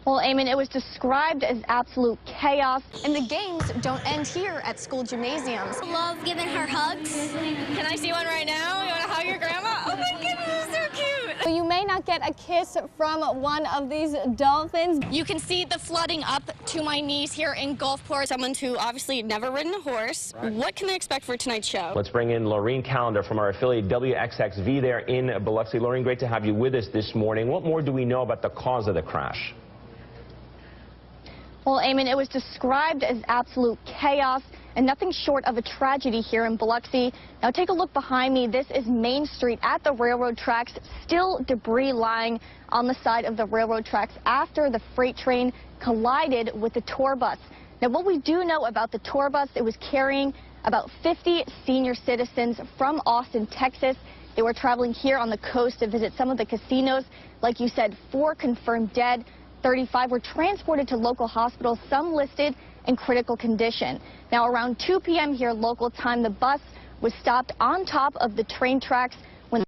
Well, Eamon, it was described as absolute chaos. And the games don't end here at school gymnasiums. I love giving her hugs. Can I see one right now? You want to hug your grandma? Oh my goodness, it's so cute. You may not get a kiss from one of these dolphins. You can see the flooding up to my knees here in Gulfport. Someone who obviously never ridden a horse. Right. What can they expect for tonight's show? Let's bring in Laurene Callander from our affiliate WXXV there in Biloxi. Laurene, great to have you with us this morning. What more do we know about the cause of the crash? Well, Eamon, it was described as absolute chaos and nothing short of a tragedy here in Biloxi. Now take a look behind me. This is Main Street at the railroad tracks. Still debris lying on the side of the railroad tracks after the freight train collided with the tour bus. Now what we do know about the tour bus, it was carrying about 50 senior citizens from Austin, Texas. They were traveling here on the coast to visit some of the casinos. Like you said, 4 confirmed dead. 35 were transported to local hospitals, some listed in critical condition. Now, around 2 p.m. here local time, the bus was stopped on top of the train tracks when the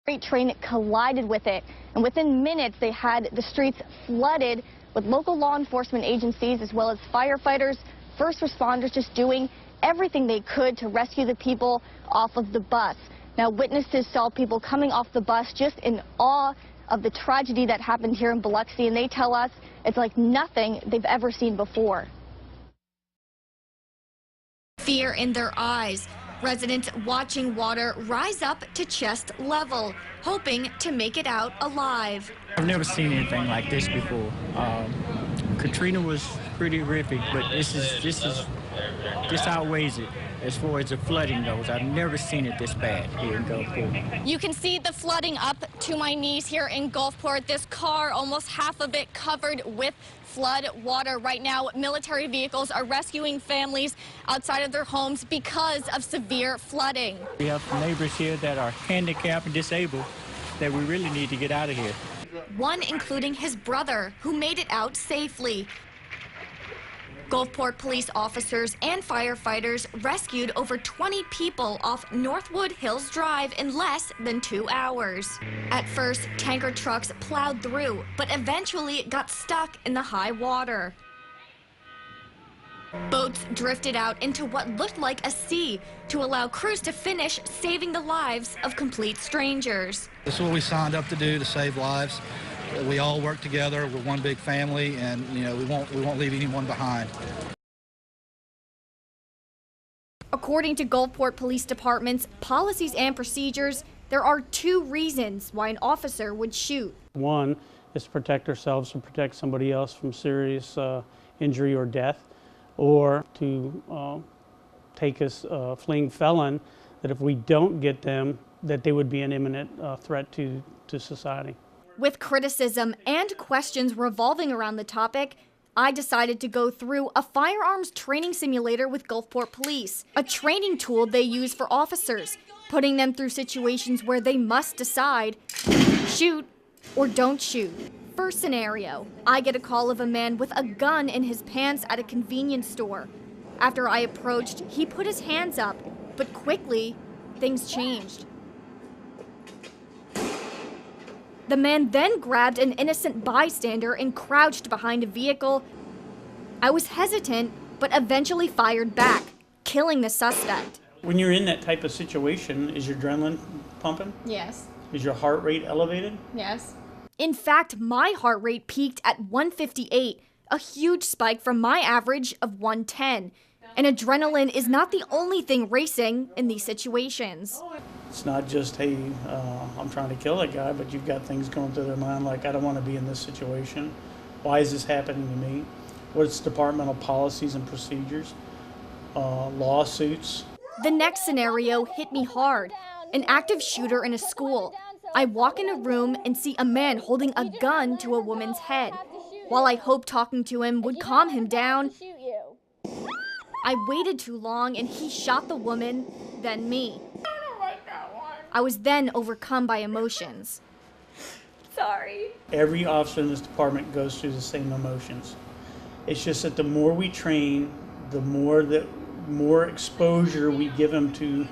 freight train collided with it. And within minutes, they had the streets flooded with local law enforcement agencies as well as firefighters, first responders just doing everything they could to rescue the people off of the bus. Now, witnesses saw people coming off the bus just in awe of the tragedy that happened here in Biloxi, and they tell us it's like nothing they've ever seen before. Fear in their eyes. Residents watching water rise up to chest level, hoping to make it out alive. I've never seen anything like this before. Katrina was pretty horrific, but this outweighs it. As far as the flooding goes, I've never seen it this bad here in Gulfport. You can see the flooding up to my knees here in Gulfport. This car, almost half of it covered with flood water. Right now, military vehicles are rescuing families outside of their homes because of severe flooding. We have neighbors here that are handicapped and disabled that we really need to get out of here. One including his brother, who made it out safely. Gulfport police officers and firefighters rescued over 20 people off Northwood Hills Drive in less than 2 hours. At first, tanker trucks plowed through, but eventually got stuck in the high water. Boats drifted out into what looked like a sea to allow crews to finish saving the lives of complete strangers. This is what we signed up to do, to save lives. We all work together. We're one big family, and we won't leave anyone behind. According to Gulfport Police Department's policies and procedures, there are 2 reasons why an officer would shoot. One is to protect ourselves and protect somebody else from serious injury or death, or to take a fleeing felon, that if we don't get them, that they would be an imminent threat to society. With criticism and questions revolving around the topic, I decided to go through a firearms training simulator with Gulfport Police, a training tool they use for officers, putting them through situations where they must decide, shoot or don't shoot. First scenario, I get a call of a man with a gun in his pants at a convenience store. After I approached, he put his hands up, but quickly, things changed. The man then grabbed an innocent bystander and crouched behind a vehicle. I was hesitant, but eventually fired back, killing the suspect. When you're in that type of situation, is your adrenaline pumping? Yes. Is your heart rate elevated? Yes. In fact, my heart rate peaked at 158, a huge spike from my average of 110. And adrenaline is not the only thing racing in these situations. It's not just, hey, I'm trying to kill that guy, but you've got things going through their mind like, I don't want to be in this situation. Why is this happening to me? What's departmental policies and procedures? Lawsuits. The next scenario hit me hard. An active shooter in a school. I walk in a room and see a man holding a gun to a woman's head. While I hoped talking to him would calm him down, I waited too long and he shot the woman, then me. I was then overcome by emotions. Sorry. Every officer in this department goes through the same emotions. It's just that the more we train, the more exposure we give them to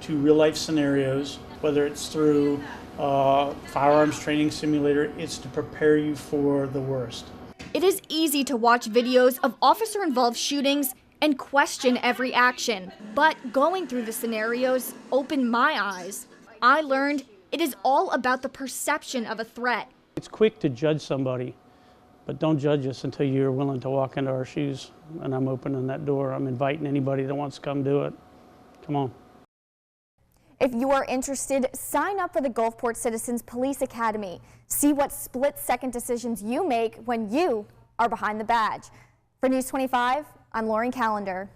real life scenarios, whether it's through firearms training simulator. It's to prepare you for the worst. It is easy to watch videos of officer-involved shootings and question every action, but going through the scenarios opened my eyes. I learned it is all about the perception of a threat. It's quick to judge somebody, but don't judge us until you're willing to walk into our shoes. And I'm opening that door. I'm inviting anybody that wants to come do it. Come on. If you are interested, sign up for the Gulfport Citizens Police Academy. See what split-second decisions you make when you are behind the badge. For News 25, I'm Laurene Callander.